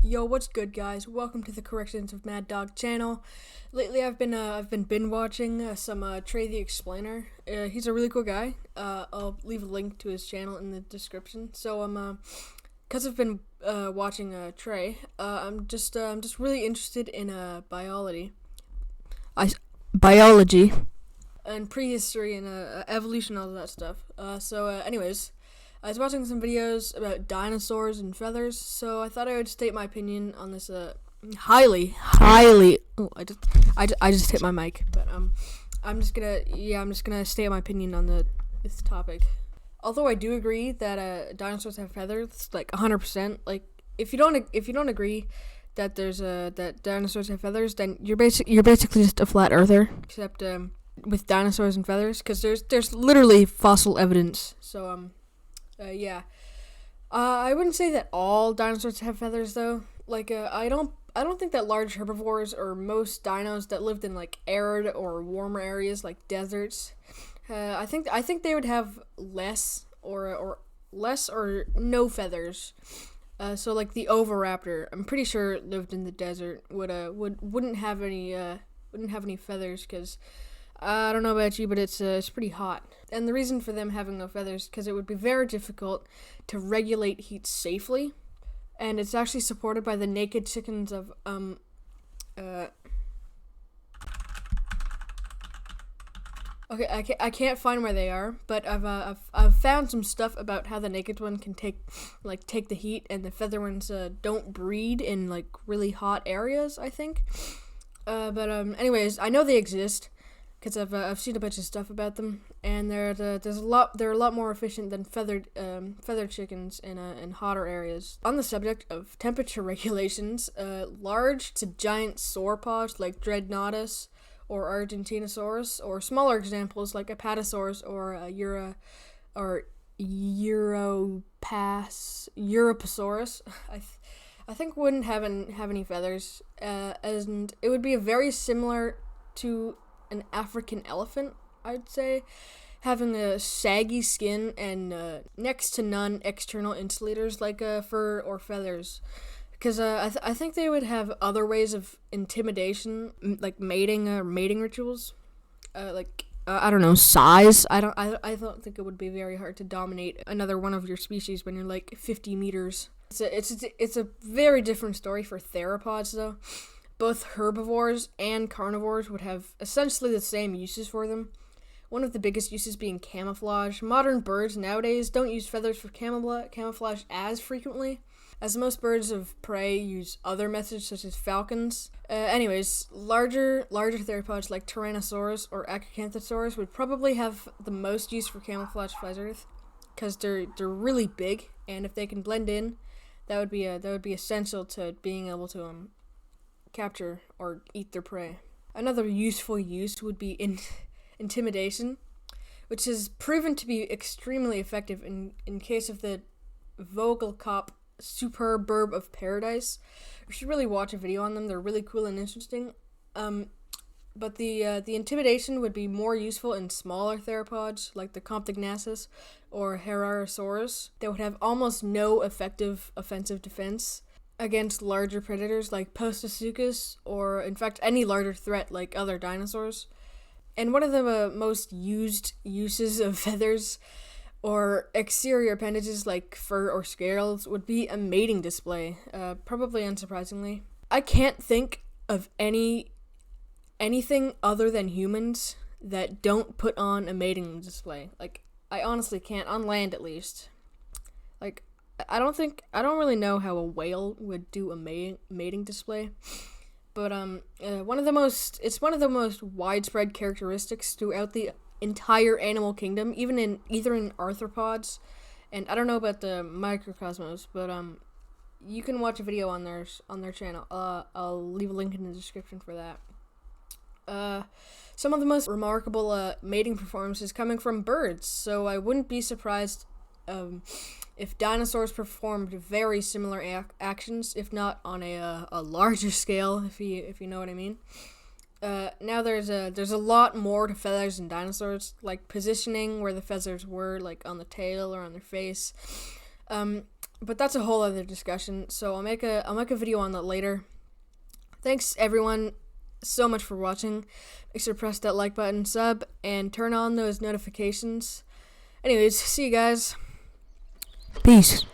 Yo, what's good, guys? Welcome to the Corrections of Mad Dog channel. Lately, I've been binge watching some Trey the Explainer. He's a really cool guy. I'll leave a link to his channel in the description. So cause I've been watching Trey, I'm just really interested in biology and prehistory and evolution, all of that stuff. Anyways. I was watching some videos about dinosaurs and feathers, so I thought I would state my opinion on this highly. Oh, I just hit my mic, but I'm just gonna state my opinion on this topic. Although I do agree that dinosaurs have feathers, like 100%. Like if you don't agree that that dinosaurs have feathers, then you're basically just a flat earther, except with dinosaurs and feathers, because there's literally fossil evidence. So yeah. I wouldn't say that all dinosaurs have feathers though. Like I don't think that large herbivores or most dinos that lived in like arid or warmer areas like deserts, I think they would have less or no feathers. So like the Oviraptor, I'm pretty sure lived in the desert, wouldn't have any feathers, cuz I don't know about you, but it's pretty hot. And the reason for them having no feathers, because it would be very difficult to regulate heat safely. And it's actually supported by the naked chickens of, okay, I can't find where they are, but I've found some stuff about how the naked one can take the heat, and the feather ones don't breed in like really hot areas, I think. Anyways, I know they exist, because I've seen a bunch of stuff about them, and they're a lot more efficient than feathered chickens in hotter areas. On the subject of temperature regulations, large to giant sauropods like Dreadnoughtus or Argentinosaurus, or smaller examples like Apatosaurus or Europasaurus, I think wouldn't have any feathers, and it would be very similar to an African elephant, I'd say, having a saggy skin and next to none external insulators like fur or feathers, because I think they would have other ways of intimidation, like mating rituals, I don't know, size. I don't think it would be very hard to dominate another one of your species when you're like 50 meters. It's a very different story for theropods though. Both herbivores and carnivores would have essentially the same uses for them. One of the biggest uses being camouflage. Modern birds nowadays don't use feathers for camouflage as frequently, as most birds of prey use other methods such as falcons. Anyways, larger theropods like Tyrannosaurus or Acanthosaurus would probably have the most use for camouflage feathers, because they're really big, and if they can blend in, that would be essential to being able to capture or eat their prey. Another useful use would be intimidation, which has proven to be extremely effective in case of the Vogelkop superb bird of paradise. You should really watch a video on them. They're really cool and interesting. But the intimidation would be more useful in smaller theropods like the Compsognathus or Herrerasaurus. They would have almost no effective offensive defense against larger predators like Postosuchus, or in fact any larger threat like other dinosaurs. And one of the most used uses of feathers or exterior appendages like fur or scales would be a mating display, probably unsurprisingly. I can't think of anything other than humans that don't put on a mating display. Like, I honestly can't, on land at least. Like, I don't really know how a whale would do a mating display, but one of the most widespread characteristics throughout the entire animal kingdom, either in arthropods, and I don't know about the microcosmos, but you can watch a video on their channel. I'll leave a link in the description for that. Some of the most remarkable mating performances coming from birds, so I wouldn't be surprised if dinosaurs performed very similar actions, if not on a larger scale, if you know what I mean. Now there's a lot more to feathers in dinosaurs, like positioning where the feathers were, like on the tail or on their face. but that's a whole other discussion. So I'll make a video on that later. Thanks everyone so much for watching. Make sure to press that like button, sub, and turn on those notifications. Anyways, see you guys. Peace.